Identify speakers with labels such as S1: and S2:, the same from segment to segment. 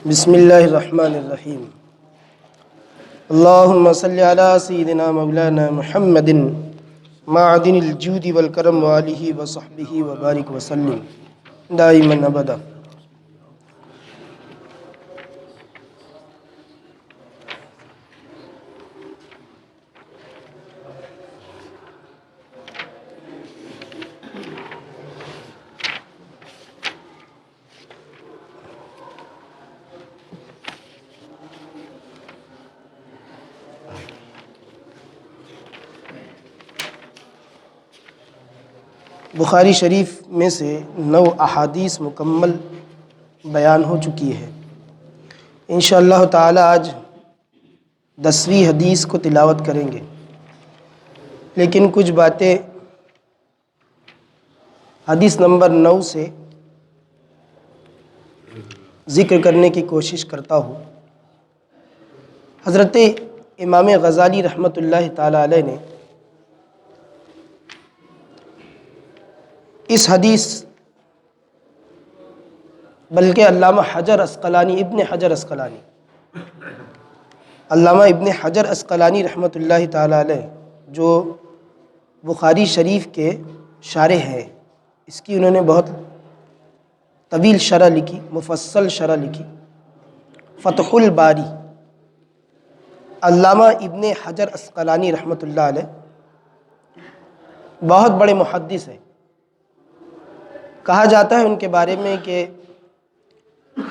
S1: بسم اللہ الرحمن الرحیم اللہم صلی علی سیدنا مولانا محمد معدن الجود والکرم وآلہ وصحبہ وبارک وسلم دائما ابدا۔ بخاری شریف میں سے 9 احادیث مکمل بیان ہو چکی ہے۔ انشاءاللہ تعالی آج 10ویں حدیث کو تلاوت کریں گے، لیکن کچھ باتیں حدیث نمبر 9 سے ذکر کرنے کی کوشش کرتا ہوں۔ حضرت امام غزالی رحمۃ اللہ تعالی علیہ نے اس حدیث بلکہ علامہ ابن حجر عسقلانی رحمۃ اللہ تعالی علیہ جو بخاری شریف کے شارح ہیں، اس کی انہوں نے بہت طویل شرح لکھی، مفصل شرح لکھی، فتح الباری۔ علامہ ابن حجر عسقلانی رحمۃ اللہ علیہ بہت بڑے محدث ہیں۔ کہا جاتا ہے ان کے بارے میں کہ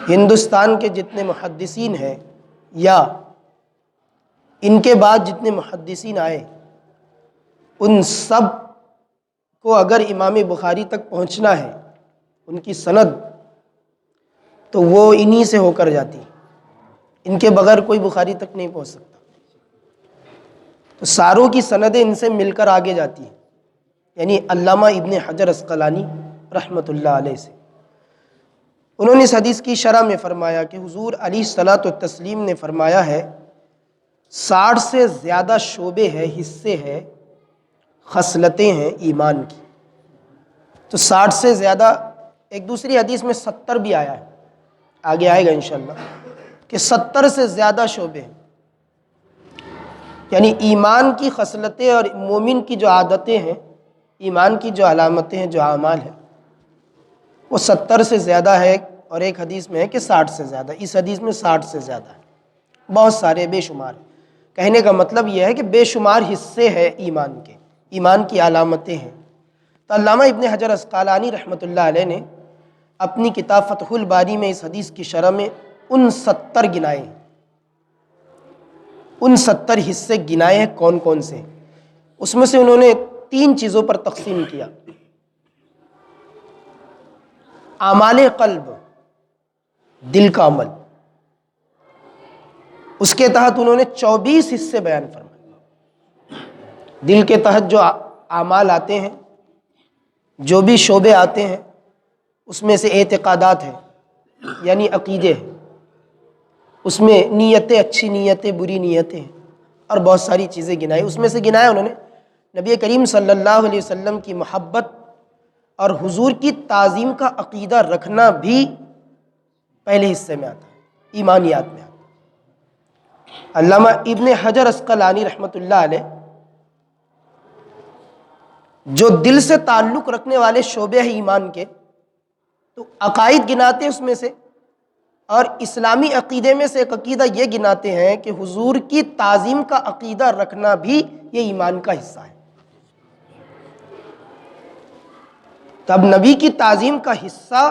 S1: ہندوستان کے جتنے محدثین ہیں یا ان کے بعد جتنے محدثین آئے، ان سب کو اگر امام بخاری تک پہنچنا ہے، ان کی سند، تو وہ انہی سے ہو کر جاتی، ان کے بغیر کوئی بخاری تک نہیں پہنچ سکتا۔ تو ساروں کی سندیں ان سے مل کر آگے جاتی ہیں، یعنی علامہ ابن حجر عسقلانی رحمۃ اللہ علیہ سے۔ انہوں نے اس حدیث کی شرح میں فرمایا کہ حضور علیہ الصلاۃ والتسلیم نے فرمایا ہے 60 سے زیادہ شعبے ہیں، حصے ہیں، خصلتیں ہیں ایمان کی۔ تو 60 سے زیادہ، ایک دوسری حدیث میں 70 بھی آیا ہے، آگے آئے گا انشاءاللہ، کہ 70 سے زیادہ شعبے ہیں، یعنی ایمان کی خصلتیں اور مومن کی جو عادتیں ہیں، ایمان کی جو علامتیں ہیں، جو اعمال ہیں، وہ 70 سے زیادہ ہے، اور ایک حدیث میں ہے کہ 60 سے زیادہ۔ اس حدیث میں 60 سے زیادہ ہے، بہت سارے، بے شمار۔ کہنے کا مطلب یہ ہے کہ بے شمار حصے ہیں ایمان کے، ایمان کی علامتیں ہیں۔ تو علامہ ابن حجر عسقلانی رحمۃ اللہ علیہ نے اپنی کتاب فتح الباری میں اس حدیث کی شرح میں ان 70 گنائے ہیں، ان 70 حصے گنائے ہیں کون کون سے۔ اس میں سے انہوں نے 3 چیزوں پر تقسیم کیا: اعمال قلب، دل کا عمل، اس کے تحت انہوں نے 24 حصے بیان فرمائے۔ دل کے تحت جو اعمال آتے ہیں، جو بھی شعبے آتے ہیں، اس میں سے اعتقادات ہیں، یعنی عقیدے ہیں، اس میں نیتیں، اچھی نیتیں، بری نیتیں ہیں، اور بہت ساری چیزیں گنائی۔ اس میں سے گنایا انہوں نے نبی کریم صلی اللہ علیہ وسلم کی محبت اور حضور کی تعظیم کا عقیدہ رکھنا بھی پہلے حصے میں آتا ہے، ایمانیات میں آتا ہے۔ علامہ ابن حجر عسقلانی رحمۃ اللہ علیہ جو دل سے تعلق رکھنے والے شعبے ہیں ایمان کے، تو عقائد گناتے ہیں اس میں سے، اور اسلامی عقیدے میں سے ایک عقیدہ یہ گناتے ہیں کہ حضور کی تعظیم کا عقیدہ رکھنا بھی یہ ایمان کا حصہ ہے۔ تب نبی کی تعظیم کا حصہ،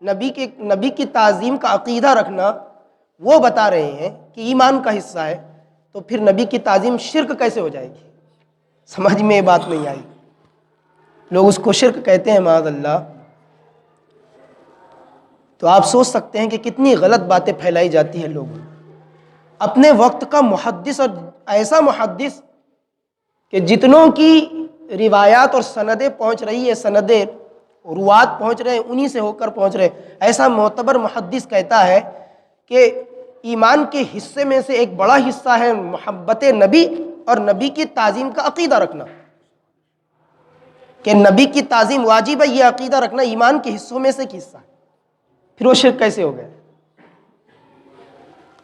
S1: نبی کی تعظیم کا عقیدہ رکھنا، وہ بتا رہے ہیں کہ ایمان کا حصہ ہے، تو پھر نبی کی تعظیم شرک کیسے ہو جائے گی؟ سمجھ میں یہ بات نہیں آئی۔ لوگ اس کو شرک کہتے ہیں، معاذ اللہ۔ تو آپ سوچ سکتے ہیں کہ کتنی غلط باتیں پھیلائی جاتی ہیں لوگوں، اپنے وقت کا محدث، اور ایسا محدث کہ جتنوں کی روایات اور سندیں پہنچ رہی ہے، سندیں، روات پہنچ رہے ہیں، انہی سے ہو کر پہنچ رہے ہیں۔ ایسا معتبر محدث کہتا ہے کہ ایمان کے حصے میں سے ایک بڑا حصہ ہے محبت نبی اور نبی کی تعظیم کا عقیدہ رکھنا، کہ نبی کی تعظیم واجب ہے، یہ عقیدہ رکھنا ایمان کے حصوں میں سے ایک حصہ ہے۔ پھر وہ شرک کیسے ہو گیا؟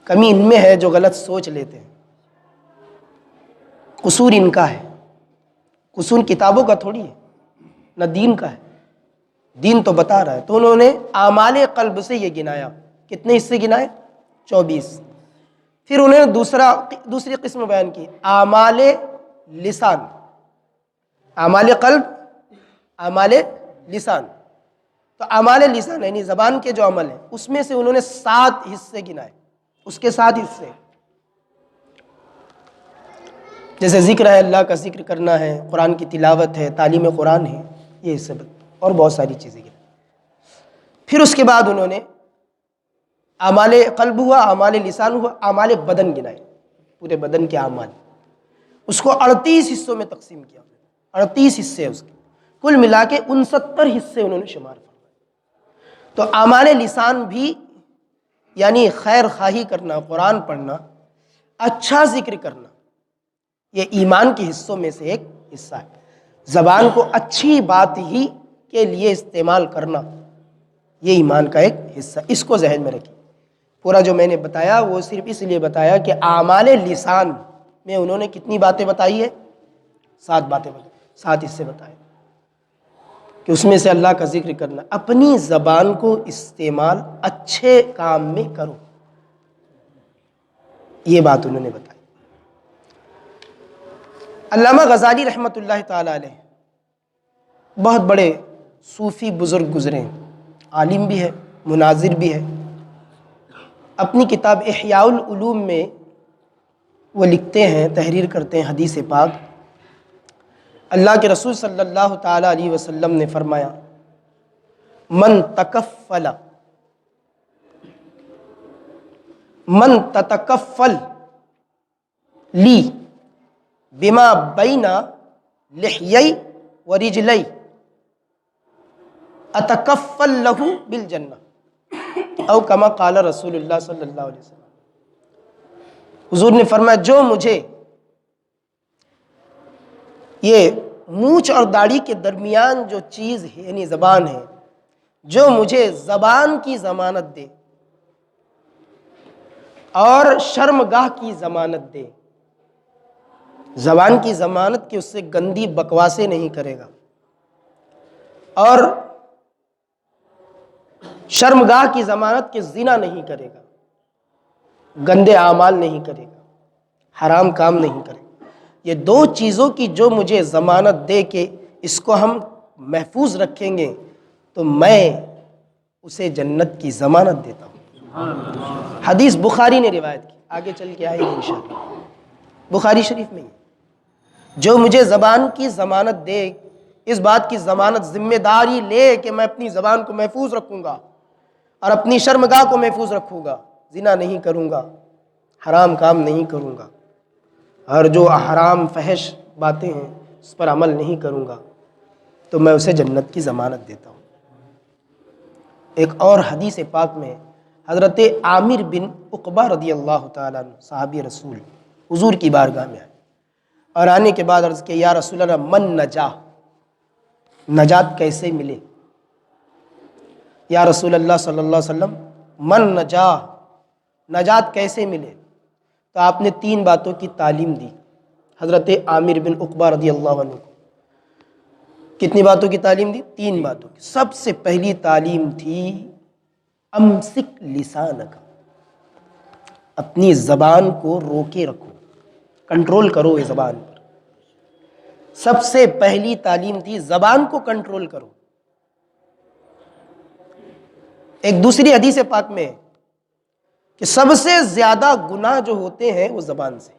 S1: کمی ان میں ہے جو غلط سوچ لیتے ہیں، قصور ان کا ہے، قصور کتابوں کا تھوڑی ہے، نہ دین کا ہے، دین تو بتا رہا ہے۔ تو انہوں نے اعمال قلب سے یہ گنایا، کتنے حصے گنائے؟ 24۔ پھر انہوں نے دوسری قسم بیان کی، اعمال لسان، اعمال قلب، اعمال لسان۔ تو اعمال لسان یعنی زبان کے جو عمل ہیں اس میں سے انہوں نے 7 حصے گنائے، اس کے 7 حصے، جیسے ذکر ہے، اللہ کا ذکر کرنا ہے، قرآن کی تلاوت ہے، تعلیم قرآن ہے، یہ حصے اور بہت ساری چیزیں گنائیں۔ پھر اس کے بعد انہوں نے اعمال قلب ہوا، اعمال لسان ہوا، اعمال بدن گنائے، پورے بدن کے اعمال، اس کو 38 حصوں میں تقسیم کیا، 38 حصے اس کے، کل ملا کے 69 حصے انہوں نے شمار فرمائے۔ تو اعمال لسان بھی یعنی خیر خواہی کرنا، قرآن پڑھنا، اچھا ذکر کرنا، یہ ایمان کے حصوں میں سے ایک حصہ ہے۔ زبان کو اچھی بات ہی کے لیے استعمال کرنا، یہ ایمان کا ایک حصہ، اس کو ذہن میں رکھیے۔ پورا جو میں نے بتایا وہ صرف اس لیے بتایا کہ اعمال لسان میں انہوں نے کتنی باتیں بتائی ہے؟ 7 باتیں بتائی، 7 حصے بتائے، کہ اس میں سے اللہ کا ذکر کرنا، اپنی زبان کو استعمال اچھے کام میں کرو، یہ بات انہوں نے بتائی۔ علامہ غزالی رحمۃ اللہ تعالی علیہ بہت بڑے صوفی بزرگ گزرے ہیں، عالم بھی ہے، مناظر بھی ہے۔ اپنی کتاب احیاء العلوم میں وہ لکھتے ہیں، تحریر کرتے ہیں حدیث پاک، اللہ کے رسول صلی اللہ تعالی علیہ وسلم نے فرمایا، من تتکفل لی بما بین لحیی و رجلی اتکفل لہ بالجنہ، او کما قال رسول اللہ صلی اللہ علیہ وسلم۔ حضور نے فرمایا، جو مجھے یہ مونچھ اور داڑھی کے درمیان جو چیز ہے یعنی زبان ہے، جو مجھے زبان کی ضمانت دے اور شرمگاہ کی ضمانت دے، زبان کی ضمانت کہ اس سے گندی بکواسیں نہیں کرے گا، اور شرمگاہ کی ضمانت کہ زنا نہیں کرے گا، گندے اعمال نہیں کرے گا، حرام کام نہیں کرے گا، یہ 2 چیزوں کی جو مجھے ضمانت دے کہ اس کو ہم محفوظ رکھیں گے تو میں اسے جنت کی ضمانت دیتا ہوں۔ حدیث بخاری نے روایت کی، آگے چل کے آئے گی انشاءاللہ، بخاری شریف میں جو مجھے زبان کی ضمانت دے، اس بات کی ضمانت ذمہ داری لے کہ میں اپنی زبان کو محفوظ رکھوں گا اور اپنی شرمگاہ کو محفوظ رکھوں گا، زنا نہیں کروں گا، حرام کام نہیں کروں گا، اور جو حرام فحش باتیں ہیں اس پر عمل نہیں کروں گا، تو میں اسے جنت کی ضمانت دیتا ہوں۔ ایک اور حدیث پاک میں حضرت عامر بن عقبہ رضی اللہ تعالیٰ عنہ صحابی رسول حضور کی بارگاہ میں آئے اور آنے کے بعد عرض کیا، یا رسول اللہ من نجا، نجات کیسے ملے؟ یا رسول اللہ صلی اللہ علیہ وسلم من نجا، نجات کیسے ملے؟ تو آپ نے 3 باتوں کی تعلیم دی حضرت عامر بن عقبہ رضی اللہ عنہ کو۔ کتنی باتوں کی تعلیم دی؟ 3 باتوں کی۔ سب سے پہلی تعلیم تھی امسک لسانک، اپنی زبان کو روکے رکھو، کنٹرول کرو یہ زبان پر۔ سب سے پہلی تعلیم تھی زبان کو کنٹرول کرو۔ ایک دوسری حدیث پاک میں ہے کہ سب سے زیادہ گناہ جو ہوتے ہیں وہ زبان سے،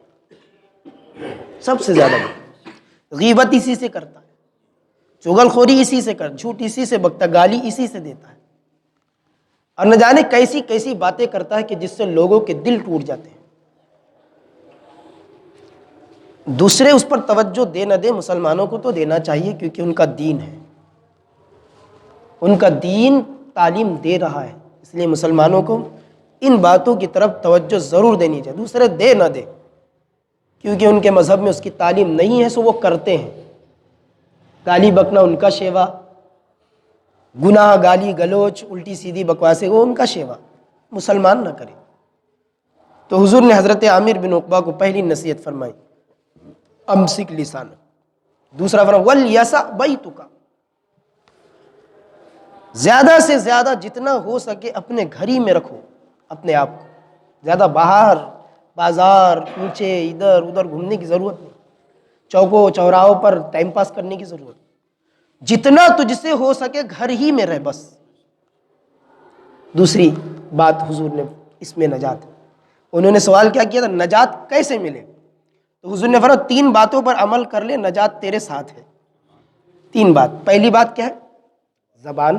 S1: سب سے زیادہ گناہ، غیبت اسی سے کرتا ہے، چغل خوری اسی سے کرتا، جھوٹ اسی سے بکتا، گالی اسی سے دیتا ہے، اور نہ جانے کیسی کیسی باتیں کرتا ہے کہ جس سے لوگوں کے دل ٹوٹ جاتے ہیں۔ دوسرے اس پر توجہ دے نہ دے، مسلمانوں کو تو دینا چاہیے کیونکہ ان کا دین ہے، ان کا دین تعلیم دے رہا ہے، اس لیے مسلمانوں کو ان باتوں کی طرف توجہ ضرور دینی چاہیے۔ دوسرے دے نہ دے کیونکہ ان کے مذہب میں اس کی تعلیم نہیں ہے، سو وہ کرتے ہیں۔ گالی بکنا ان کا شیوا، گناہ، گالی گلوچ، الٹی سیدھی بکواسیں وہ ان کا شیوا، مسلمان نہ کرے۔ تو حضور نے حضرت عامر بن عقبہ کو پہلی نصیحت فرمائی، امسک لسانک. دوسرا فرمایا ولیسع بیتک، زیادہ سے زیادہ جتنا ہو سکے اپنے گھر ہی میں رکھو اپنے آپ کو. زیادہ باہر بازار نیچے ادھر ادھر گھومنے کی ضرورت نہیں، چوکوں چوراہوں پر ٹائم پاس کرنے کی ضرورت نہیں. جتنا تجھ سے ہو سکے گھر ہی میں رہ بس. دوسری بات حضور نے اس میں نجات، انہوں نے سوال کیا کیا تھا نجات کیسے ملے، تو حضور نے فرمایا 3 باتوں پر عمل کر لے نجات تیرے ساتھ ہے. 3 بات. پہلی بات کیا ہے؟ زبان،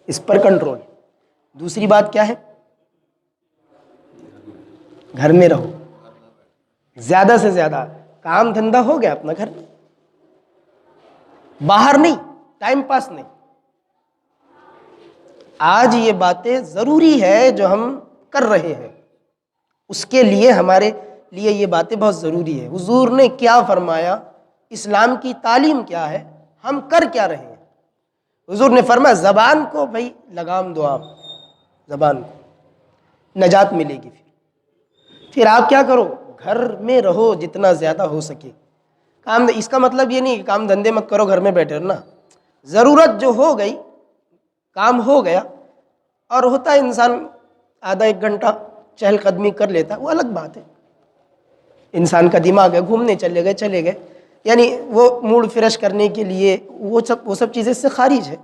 S1: اس پر کنٹرول. دوسری بات کیا ہے؟ گھر میں رہو، زیادہ سے زیادہ کام دھندا ہو گیا اپنا گھر میں، باہر نہیں، ٹائم پاس نہیں. آج یہ باتیں ضروری ہے جو ہم کر رہے ہیں، اس کے لیے ہمارے لیے یہ باتیں بہت ضروری ہے. حضور نے کیا فرمایا، اسلام کی تعلیم کیا ہے، ہم کر کیا رہے ہیں. حضور نے فرمایا زبان کو بھائی لگام دو، آپ زبان کو، نجات ملے گی. پھر آپ کیا کرو، گھر میں رہو جتنا زیادہ ہو سکے. کام، اس کا مطلب یہ نہیں کہ کام دھندے مت کرو گھر میں بیٹھے رہنا. ضرورت جو ہو گئی، کام ہو گیا، اور ہوتا ہے انسان آدھا 1 گھنٹہ چہل قدمی کر لیتا ہے، وہ الگ بات ہے. انسان کا دماغ ہے، گھومنے چلے گئے یعنی وہ موڈ فریش کرنے کے لیے وہ سب چیزیں اس سے خارج ہے.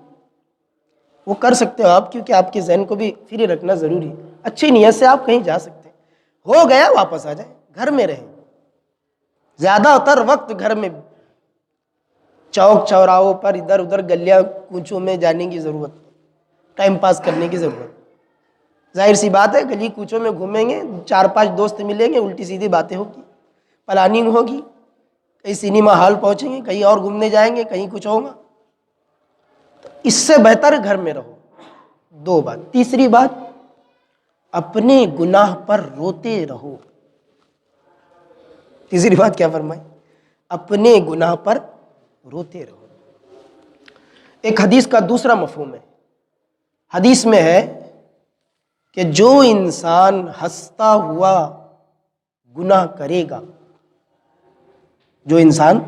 S1: وہ کر سکتے ہو آپ، کیونکہ آپ کے ذہن کو بھی فری رکھنا ضروری ہے. اچھی نیت سے آپ کہیں جا سکتے ہیں، ہو گیا واپس آ جائیں، گھر میں رہیں. زیادہ تر وقت گھر میں، چوک چوراہوں پر ادھر ادھر گلیاں کوچوں میں جانے کی ضرورت، ٹائم پاس کرنے کی ضرورت. ظاہر سی بات ہے گلی کوچوں میں گھومیں گے، 4-5 دوست ملیں گے، الٹی سیدھی باتیں ہوگی، پلاننگ ہوگی، کہیں سنیما ہال پہنچیں گے، کہیں اور گھومنے جائیں گے، کہیں کچھ ہوگا. تو اس سے بہتر گھر میں رہو. 2 بات. تیسری بات، اپنے گناہ پر روتے رہو. تیسری بات کیا فرمائی؟ اپنے گناہ پر روتے رہو. ایک حدیث کا دوسرا مفہوم ہے. حدیث میں ہے کہ جو انسان ہنستا ہوا گناہ کرے گا، جو انسان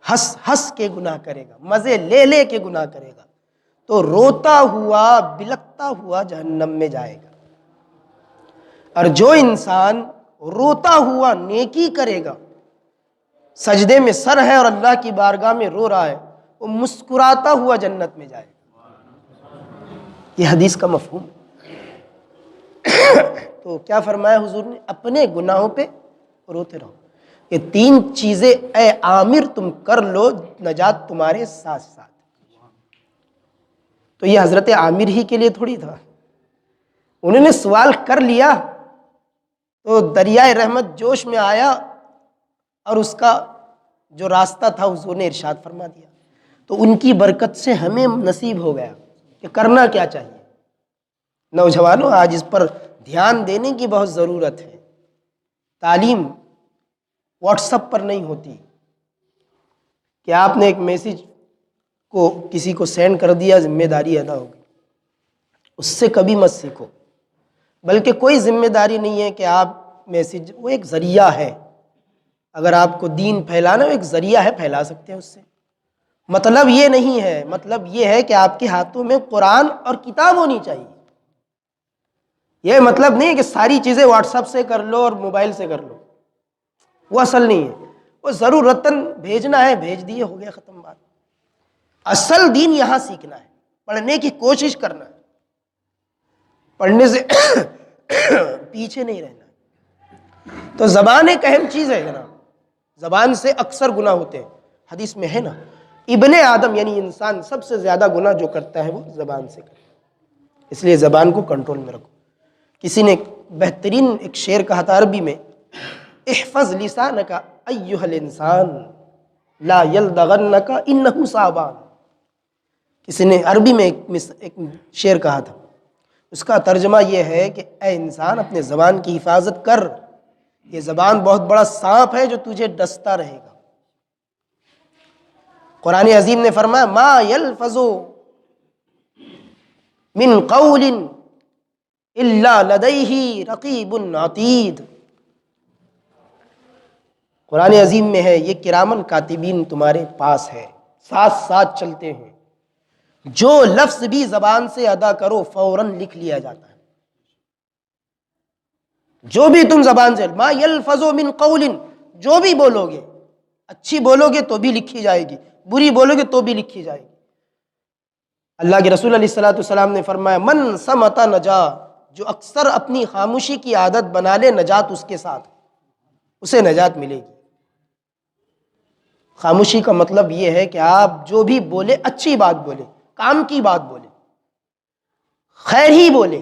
S1: ہنس ہنس کے گناہ کرے گا، مزے لے لے کے گناہ کرے گا، تو روتا ہوا بلکتا ہوا جہنم میں جائے گا. اور جو انسان روتا ہوا نیکی کرے گا، سجدے میں سر ہے اور اللہ کی بارگاہ میں رو رہا ہے، وہ مسکراتا ہوا جنت میں جائے گا. یہ حدیث کا مفہوم. تو کیا فرمایا حضور نے؟ اپنے گناہوں پہ روتے رہو. یہ 3 چیزیں اے عامر تم کر لو، نجات تمہارے ساتھ ساتھ. تو یہ حضرت عامر ہی کے لیے تھوڑی تھا، انہوں نے سوال کر لیا تو دریائے رحمت جوش میں آیا، اور اس کا جو راستہ تھا حضور نے ارشاد فرما دیا. تو ان کی برکت سے ہمیں نصیب ہو گیا کہ کرنا کیا چاہیے. نوجوانوں، آج اس پر دھیان دینے کی بہت ضرورت ہے. تعلیم واٹس ایپ پر نہیں ہوتی کہ آپ نے ایک میسج کو کسی کو سینڈ کر دیا، ذمہ داری ادا ہو گئی. اس سے کبھی مت سیکھو. بلکہ کوئی ذمہ داری نہیں ہے کہ آپ میسج، وہ ایک ذریعہ ہے. اگر آپ کو دین پھیلانا، وہ ایک ذریعہ ہے، پھیلا سکتے ہیں اس سے. مطلب یہ نہیں ہے، مطلب یہ ہے کہ آپ کے ہاتھوں میں قرآن اور کتاب ہونی چاہیے. یہ مطلب نہیں ہے کہ ساری چیزیں واٹس ایپ سے کر لو اور موبائل سے کر لو، وہ اصل نہیں ہے. وہ ضرورتاً بھیجنا ہے، بھیج دیے، ہو گیا، ختم بات. اصل دین یہاں سیکھنا ہے، پڑھنے کی کوشش کرنا ہے، پڑھنے سے پیچھے نہیں رہنا. تو زبان ایک اہم چیز ہے جناب. زبان سے اکثر گناہ ہوتے ہیں. حدیث میں ہے نا، ابن آدم یعنی انسان سب سے زیادہ گناہ جو کرتا ہے وہ زبان سے کرتا ہے. اس لیے زبان کو کنٹرول میں رکھو. کسی نے بہترین ایک شعر کہا تھا عربی میں، احفظ لسانک ایھا الانسان لا یلدغنک انہ ثعبان. کسی نے عربی میں ایک شعر کہا تھا، اس کا ترجمہ یہ ہے کہ اے انسان اپنے زبان کی حفاظت کر، یہ زبان بہت بڑا سانپ ہے جو تجھے ڈستا رہے گا. قرآن عظیم نے فرمایا ما یلفظ من قول الا لدیہ رقیب عتید۔ قرآن عظیم میں ہے یہ کرامن کاتبین تمہارے پاس ہے، ساتھ ساتھ چلتے ہیں، جو لفظ بھی زبان سے ادا کرو فوراً لکھ لیا جاتا ہے۔ جو بھی تم زبان سے، ما یلفظ من قول، جو بھی بولو گے، اچھی بولو گے تو بھی لکھی جائے گی، بری بولو گے تو بھی لکھی جائے گی۔ اللہ کے رسول علیہ الصلوۃ والسلام نے فرمایا من صمت نجا، جو اکثر اپنی خاموشی کی عادت بنا لے نجات اس کے ساتھ، اسے نجات ملے گی۔ خاموشی کا مطلب یہ ہے کہ آپ جو بھی بولے اچھی بات بولے، کام کی بات بولے، خیر ہی بولے۔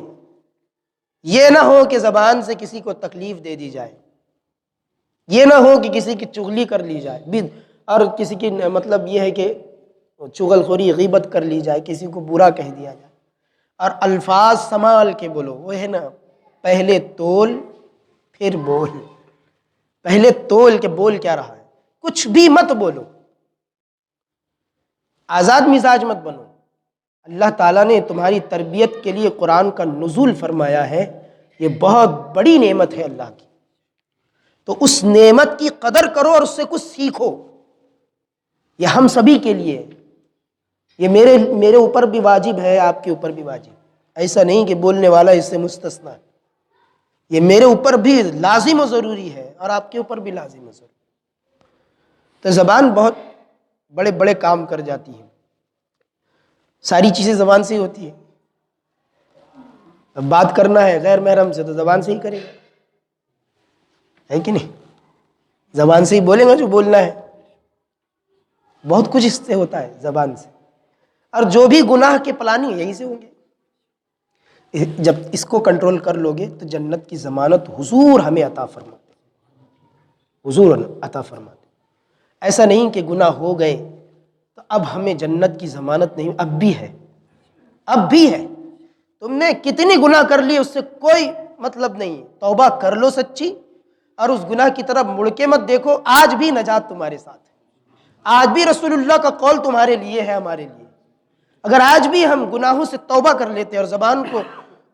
S1: یہ نہ ہو کہ زبان سے کسی کو تکلیف دے دی جائے، یہ نہ ہو کہ کسی کی چغلی کر لی جائے، اور کسی کی مطلب یہ ہے کہ چغل خوری غیبت کر لی جائے، کسی کو برا کہہ دیا جائے۔ اور الفاظ سنبھال کے بولو، وہ ہے نا پہلے تول پھر بول، پہلے تول کے بول کیا رہا ہے، کچھ بھی مت بولو، آزاد مزاج مت بنو۔ اللہ تعالیٰ نے تمہاری تربیت کے لیے قرآن کا نزول فرمایا ہے، یہ بہت بڑی نعمت ہے اللہ کی، تو اس نعمت کی قدر کرو اور اس سے کچھ سیکھو۔ یہ ہم سبھی کے لیے، یہ میرے اوپر بھی واجب ہے، آپ کے اوپر بھی واجب، ایسا نہیں کہ بولنے والا اس سے مستثنا ہے، یہ میرے اوپر بھی لازم و ضروری ہے اور آپ کے اوپر بھی لازم و ضروری۔ تو زبان بہت بڑے بڑے کام کر جاتی ہے، ساری چیزیں زبان سے ہی ہوتی ہیں۔ اب بات کرنا ہے غیر محرم سے تو زبان سے ہی کرے گا، ہے کہ نہیں؟ زبان سے ہی بولیں گا جو بولنا ہے، بہت کچھ اس سے ہوتا ہے زبان سے، اور جو بھی گناہ کے پلانی یہیں سے ہوں گے۔ جب اس کو کنٹرول کر لو گے تو جنت کی ضمانت حضور ہمیں عطا فرماتے، حضور عطا فرماتے۔ ایسا نہیں کہ گناہ ہو گئے تو اب ہمیں جنت کی ضمانت نہیں، اب بھی ہے، اب بھی ہے۔ تم نے کتنی گناہ کر لی اس سے کوئی مطلب نہیں، توبہ کر لو سچی، اور اس گناہ کی طرف مڑ کے مت دیکھو، آج بھی نجات تمہارے ساتھ ہے، آج بھی رسول اللہ کا قول تمہارے لیے ہے، ہمارے لیے۔ اگر آج بھی ہم گناہوں سے توبہ کر لیتے ہیں اور زبان کو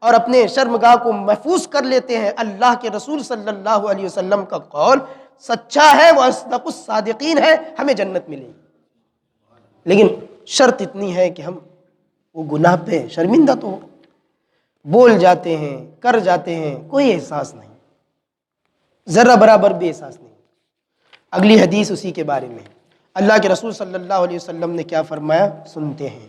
S1: اور اپنے شرمگاہ کو محفوظ کر لیتے ہیں، اللہ کے رسول صلی اللہ علیہ وسلم کا قول سچا ہے، وہ اصدق الصادقین ہے، ہمیں جنت ملے گی۔ لیکن شرط اتنی ہے کہ ہم وہ گناہ پہ شرمندہ تو ہو، بول جاتے ہیں، کر جاتے ہیں، کوئی احساس نہیں، ذرہ برابر بھی احساس نہیں۔ اگلی حدیث اسی کے بارے میں، اللہ کے رسول صلی اللہ علیہ وسلم نے کیا فرمایا، سنتے ہیں۔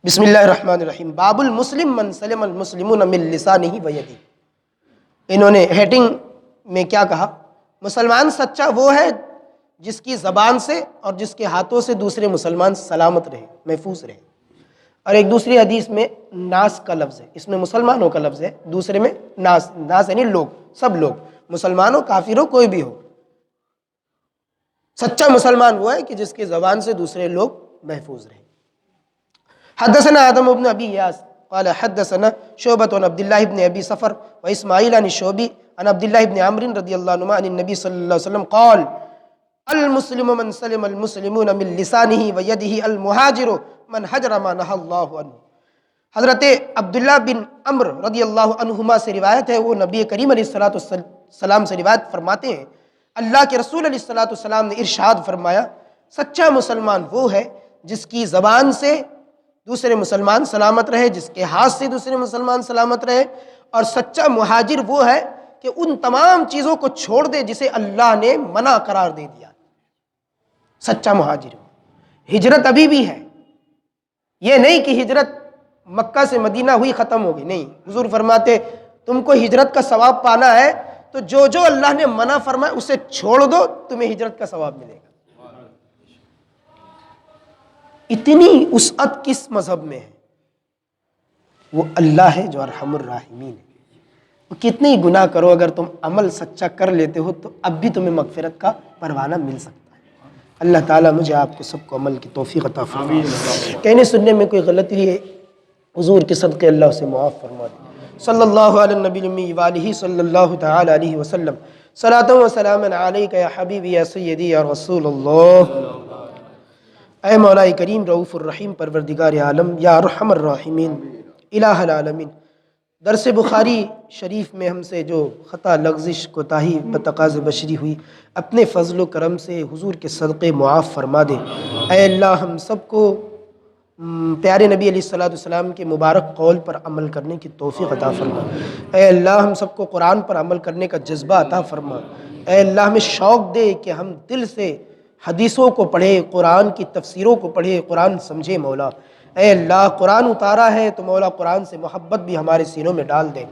S1: بسم اللہ الرحمن الرحیم، باب المسلم من سلم المسلمون من لسانہ و یدہ۔ انہوں نے ہیڈنگ میں کیا کہا، مسلمان سچا وہ ہے جس کی زبان سے اور جس کے ہاتھوں سے دوسرے مسلمان سلامت رہے، محفوظ رہے۔ اور ایک دوسری حدیث میں ناس کا لفظ ہے، اس میں مسلمانوں کا لفظ ہے، دوسرے میں ناس، ناس یعنی لوگ، سب لوگ، مسلمان ہو کافر ہو کوئی بھی ہو۔ سچا مسلمان وہ ہے کہ جس کی زبان سے دوسرے لوگ محفوظ رہیں۔ حدثنا آدم بن ابی یاس قال حدثنا شعبۃ عن عبد اللہ بن ابی صفر و اسماعیل عن الشعبی عن عبد اللہ بن عمرو رضی اللہ عنہما عن النبی صلی اللہ علیہ وسلم قال المسلم من سلم المسلمون من لسانہ و یدہ المہاجر من حجر ما نہى اللہ عنہ۔ حضرت عبداللہ بن عمرو رضی اللہ عنہما سے روایت ہے، وہ نبی کریم علیہ الصلوۃ والسلام سے روایت فرماتے ہیں، اللہ کے رسول علیہ الصلوۃ والسلام نے ارشاد فرمایا، سچا مسلمان وہ ہے جس کی زبان سے دوسرے مسلمان سلامت رہے، جس کے ہاتھ سے دوسرے مسلمان سلامت رہے، اور سچا مہاجر وہ ہے کہ ان تمام چیزوں کو چھوڑ دے جسے اللہ نے منع قرار دے دیا۔ سچا مہاجر، ہجرت ابھی بھی ہے، یہ نہیں کہ ہجرت مکہ سے مدینہ ہوئی ختم ہوگی، نہیں، حضور فرماتے تم کو ہجرت کا ثواب پانا ہے تو جو جو اللہ نے منع فرمایا اسے چھوڑ دو، تمہیں ہجرت کا ثواب ملے گا۔ اتنی وسعت کس مذہب میں ہے؟ وہ اللہ ہے جو ارحم الراحمین ہے۔ کتنے ہی گناہ کرو، اگر تم عمل سچا کر لیتے ہو تو اب بھی تمہیں مغفرت کا پروانہ مل سکتا ہے۔ اللہ تعالیٰ مجھے آپ کو سب کو عمل کی توفیق عطا فرمائے۔ کہنے سننے میں کوئی غلطی ہے حضور کے صدقے اللہ سے معاف فرما دے۔ صلی اللہ علی النبی الامی وآلہ صلی اللہ تعالی علیہ وسلم، صلاۃ و سلام علیک یا حبیبی یا سیدی یا رسول اللہ۔ اے مولا کریم رؤوف الرحیم پروردگار عالم، یا ارحم الراحمین، الہ العالمین، درس بخاری شریف میں ہم سے جو خطا لغزش کوتاہی بتقاض بشری ہوئی، اپنے فضل و کرم سے حضور کے صدقے معاف فرما دے۔ اے اللہ ہم سب کو پیارے نبی علیہ الصلوۃ والسلام کے مبارک قول پر عمل کرنے کی توفیق عطا فرما۔ اے اللہ ہم سب کو قرآن پر عمل کرنے کا جذبہ عطا فرما۔ اے اللہ ہمیں شوق دے کہ ہم دل سے حدیثوں کو پڑھے، قرآن کی تفسیروں کو پڑھے، قرآن سمجھے مولا۔ اے اللہ قرآن اتارا ہے تو مولا قرآن سے محبت بھی ہمارے سینوں میں ڈال دے۔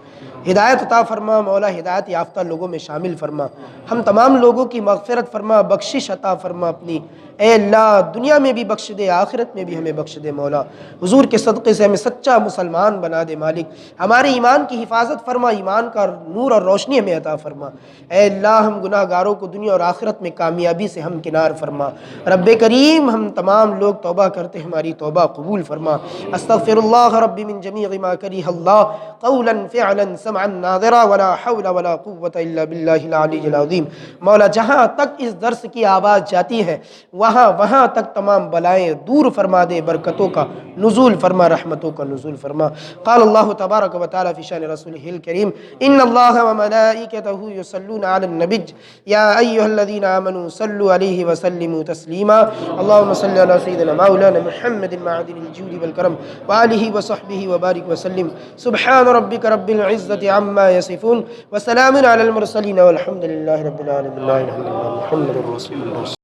S1: ہدایت عطا فرما مولا، ہدایت یافتہ لوگوں میں شامل فرما۔ ہم تمام لوگوں کی مغفرت فرما، بخشش عطا فرما اپنی۔ اے اللہ دنیا میں بھی بخش دے، آخرت میں بھی ہمیں بخش دے مولا۔ حضور کے صدقے سے ہمیں سچا مسلمان بنا دے مالک۔ ہمارے ایمان کی حفاظت فرما، ایمان کا نور اور روشنی ہمیں عطا فرما۔ اے اللہ ہم گناہ گاروں کو دنیا اور آخرت میں کامیابی سے ہم کنار فرما۔ رب کریم ہم تمام لوگ توبہ کرتے، ہماری توبہ قبول فرما۔ استغفر اللہ ربی من جمیع ما کرہ اللہ قولا فعلا سمعا ناظرا ولا حول ولا قوة الا باللہ العلی العظیم۔ مولا جہاں تک اس درس کی آواز جاتی ہے وہاں تک تمام بلائیں دور فرما دے، برکتوں کا نزول فرما، رحمتوں کا نزول فرما۔ قال اللہ تبارک و تعالی فی شان رسولہ الکریم ان اللہ وملائکتہ یصلون علی النبی یا ایھا الذین آمنوا صلوا علیہ وسلموا تسلیما۔ اللهم صل علی سیدنا مولانا محمد معدن الجود والکرم وآلہ وصحبہ وبارک وسلم۔ سبحان ربک رب العزة عما یصفون وسلام علی المرسلین والحمد للہ رب العالمین۔ لا الہ الا اللہ محمد رسول اللہ۔